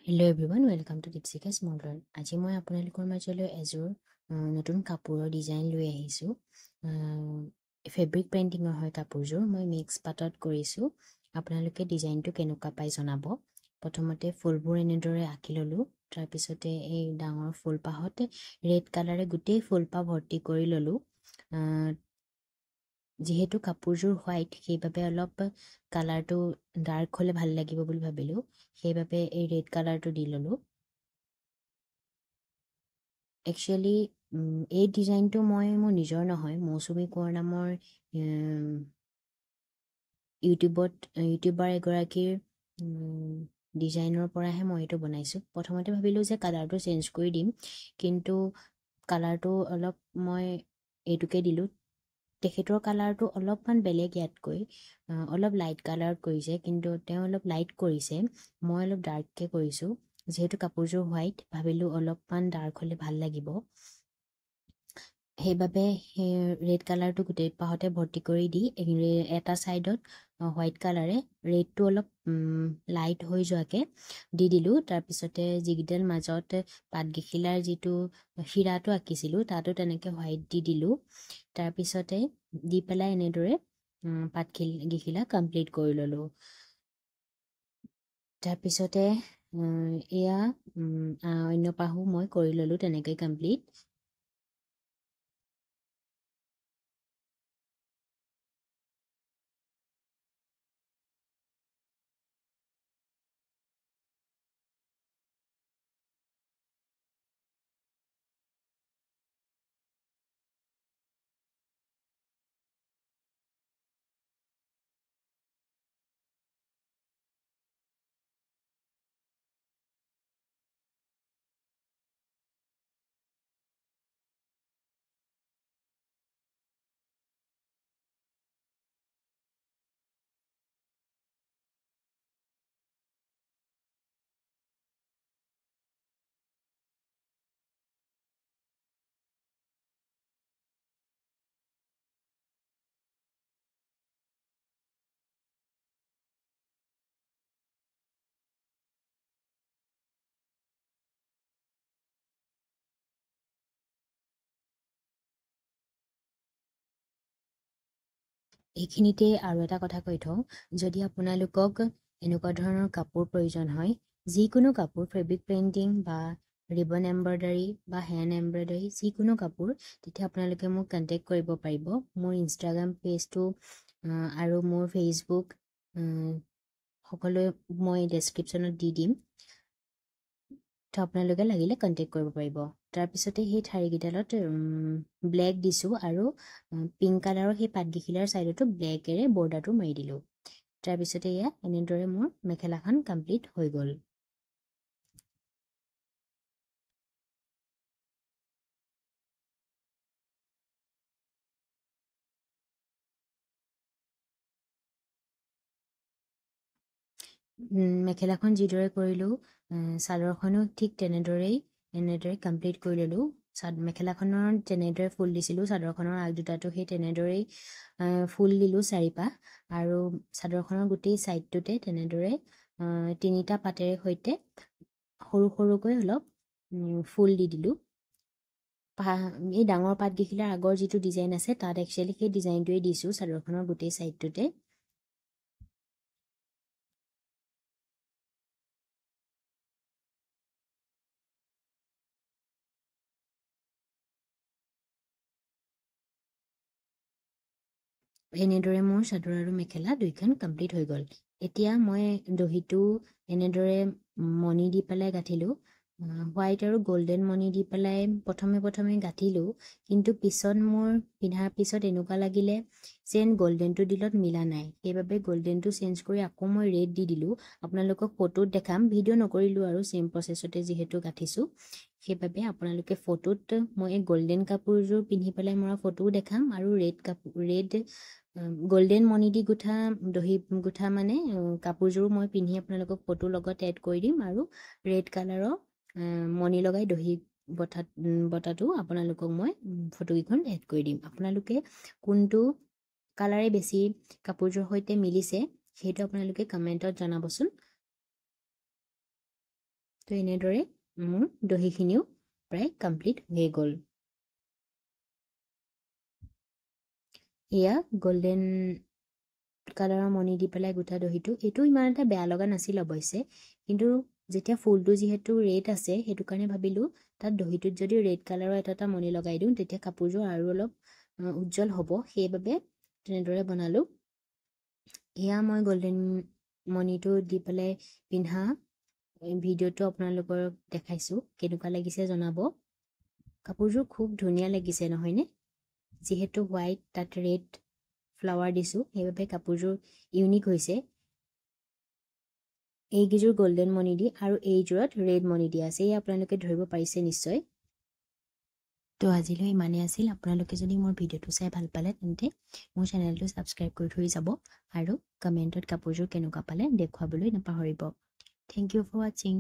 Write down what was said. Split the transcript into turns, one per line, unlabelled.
Hello everyone, welcome to Dipsika's Modern. আজি মই আপোনালোকৰ মাজলৈ এযোৰ নতুন কাপোৰৰ ডিজাইন লৈ আহিছোঁ। ফেব্ৰিক পেইণ্টিঙৰ হয় কাপোৰযোৰ। মই মিক্স পাটত কৰিছোঁ। আপোনালোকে ডিজাইনটো কেনেকুৱা পাই জনাব। প্ৰথমতে ফুলবোৰ এনেদৰে আঁকি ল'লোঁ। তাৰপিছতে এই ডাঙৰ ফুলপাহতে ৰেড কালাৰে গোটেই ফুলপাহ ভৰ্তি কৰি ল'লোঁ। যিহেতু কাপোৰযোৰ হোৱাইট, সেইবাবে অলপ কালাৰটো ডাৰ্ক হ'লে ভাল লাগিব বুলি ভাবিলোঁ। সেইবাবে এই ৰেড কালাৰটো দি ল'লোঁ। একচুৱেলি এই ডিজাইনটো মই মোৰ নিজৰ নহয়, মৌচুমী কোঁৱৰ নামৰ ইউটিউবাৰ এগৰাকীৰ ডিজাইনৰ পৰাহে মই এইটো বনাইছোঁ। প্ৰথমতে ভাবিলোঁ যে কালাৰটো চেঞ্জ কৰি দিম, কিন্তু কালাৰটো অলপ মই এইটোকে দিলোঁ। তেখেতৰ কালাৰটো অলপমান বেলেগ ইয়াতকৈ, অলপ লাইট কালাৰত কৰিছে, কিন্তু তেওঁ অলপ লাইট কৰিছে, মই অলপ ডাৰ্ককৈ কৰিছোঁ। যিহেতু কাপোৰযোৰ হোৱাইট, ভাবিলোঁ অলপমান ডাৰ্ক হ'লে ভাল লাগিব। সেইবাবে ৰেড কালাৰটো গোটেই পাহতে ভৰ্তি কৰি দি এটা ছাইডত হোৱাইট কালাৰে ৰেডটো অলপ লাইট হৈ যোৱাকৈ দি দিলোঁ। তাৰপিছতে যিকেইডাল মাজত পাতগিখিলাৰ যিটো শিৰাটো আঁকিছিলোঁ, তাতো তেনেকৈ হোৱাইট দি দিলোঁ। তাৰপিছতে দি পেলাই এনেদৰে পাতগিখিলা কমপ্লিট কৰি ল'লোঁ। তাৰপিছতে এয়া অন্য পাহো মই কৰি ল'লোঁ তেনেকৈ কমপ্লিট। এইখিনিতে আৰু এটা কথা কৈ থওঁ, যদি আপোনালোকক এনেকুৱা ধৰণৰ কাপোৰ প্ৰয়োজন হয়, যিকোনো কাপোৰ, ফেব্ৰিক পেইণ্টিং বা ৰিবন এম্ব্ৰইডাৰী বা হেণ্ড এম্ব্ৰইডাৰী, যিকোনো কাপোৰ, তেতিয়া আপোনালোকে মোক কণ্টেক্ট কৰিব পাৰিব। মোৰ ইনষ্টাগ্ৰাম পেজটো আৰু মোৰ ফেচবুক সকলো মই ডেছক্ৰিপশ্যনত দি দিম। তো আপোনালোকে লাগিলে কণ্টেক্ট কৰিব পাৰিব। তাৰপিছতে সেই ঠাৰিকেইডালত ব্লেক দিছোঁ আৰু পিংক কালাৰৰ সেই পাতগিখিলাৰ ছাইডতো ব্লেকেৰে বৰ্ডাৰটো মাৰি দিলোঁ। তাৰপিছতে এয়া এনেদৰে মোৰ মেখেলাখন কমপ্লিট হৈ গ'ল। মেখেলাখন যিদৰে কৰিলোঁ, চাদৰখনো ঠিক এনেদৰে কমপ্লিট কৰি ল'লোঁ। মেখেলাখনৰ যেনেদৰে ফুল দিছিলোঁ, চাদৰখনৰ আগ দুটাটো সেই তেনেদৰেই ফুল দিলোঁ 4 পাহ, আৰু চাদৰখনৰ গোটেই ছাইডটোতে তেনেদৰে 3টা পাতেৰে সৈতে সৰু সৰুকৈ অলপ ফুল দি দিলোঁ। এই ডাঙৰ পাতগিখিলাৰ আগৰ যিটো ডিজাইন আছে, তাত একচুৱেলি সেই ডিজাইনটোৱেই দিছোঁ চাদৰখনৰ গোটেই ছাইডটোতে। এনেদৰে মোৰ চাদৰ আৰু মেখেলা দুইখন কমপ্লিট হৈ গ'ল। এতিয়া মই দহিটো এনেদৰে মণি দি পেলাই গাঁঠিলোঁ। হোৱাইট আৰু গল্ডেন মণি দি পেলাই প্ৰথমে গাঁঠিলোঁ, কিন্তু পিছত মোৰ পিন্ধাৰ পিছত এনেকুৱা লাগিলে যেন গল্ডেনটো দিলত মিলা নাই। সেইবাবে গল্ডেনটো চেঞ্জ কৰি আকৌ মই ৰেড দি দিলোঁ। আপোনালোকক ফটোত দেখাম, ভিডিঅ' নকৰিলোঁ আৰু ছেম প্ৰচেছতে যিহেতু গাঁঠিছোঁ। সেইবাবে আপোনালোকে ফটোত মই এই গল্ডেন কাপোৰযোৰ পিন্ধি পেলাই মৰা ফটোও দেখাম, আৰু ৰেড গল্ডেন মণি দি দহি গোঠা মানে কাপোৰযোৰো মই পিন্ধি আপোনালোকক ফটো লগত এড কৰি দিম, আৰু ৰেড কালাৰৰ মণি লগাই দহি বটাটো আপোনালোকক মই ফটোকেইখন এড কৰি দিম। আপোনালোকে কোনটো কালাৰে বেছি কাপোৰযোৰৰ সৈতে মিলিছে সেইটো আপোনালোকে কমেণ্টত জনাবচোন। তো এনেদৰে মোৰ দহিখিনিও প্ৰায় কমপ্লিট হৈ গ'ল। এয়া গোল্ডেন কালাৰৰ মণি দি পেলাই গোটা দহিটো, এইটো ইমান এটা বেয়া লগা নাছিল অৱশ্যে, কিন্তু যেতিয়া ফুলটো যিহেতু ৰেড আছে সেইটো কাৰণে ভাবিলোঁ তাত দহিটোত যদি ৰেড কালাৰৰ এটা মণি লগাই দিওঁ তেতিয়া কাপোৰযোৰ আৰু অলপ উজ্জ্বল হ'ব, সেইবাবে তেনেদৰে বনালোঁ। এয়া মই গোল্ডেন মণিটো দি পেলাই পিন্ধা ভিডিঅ'টো আপোনালোকক দেখাইছোঁ, কেনেকুৱা লাগিছে জনাব। কাপোৰযোৰ খুব ধুনীয়া লাগিছে নহয়নে? যিহেতু হোৱাইট তাত ৰেড ফ্লাৱাৰ দিছোঁ সেইবাবে কাপোৰযোৰ ইউনিক হৈছে। এইকেইযোৰ গোল্ডেন মণি দি আৰু এইযোৰত ৰেড মণি দি আছে, এই আপোনালোকে ধৰিব পাৰিছে নিশ্চয়। তো আজিলৈ ইমানেই আছিল। আপোনালোকে যদি মোৰ ভিডিঅ'টো চাই ভাল পালে তেন্তে মোৰ চেনেলটো ছাবস্ক্ৰাইব কৰি থৈ যাব আৰু কমেণ্টত কাপোৰযোৰ কেনেকুৱা পালে দেখুৱাবলৈ নাপাহৰিব। থেংক ইউ ফৰ ৱাচিং।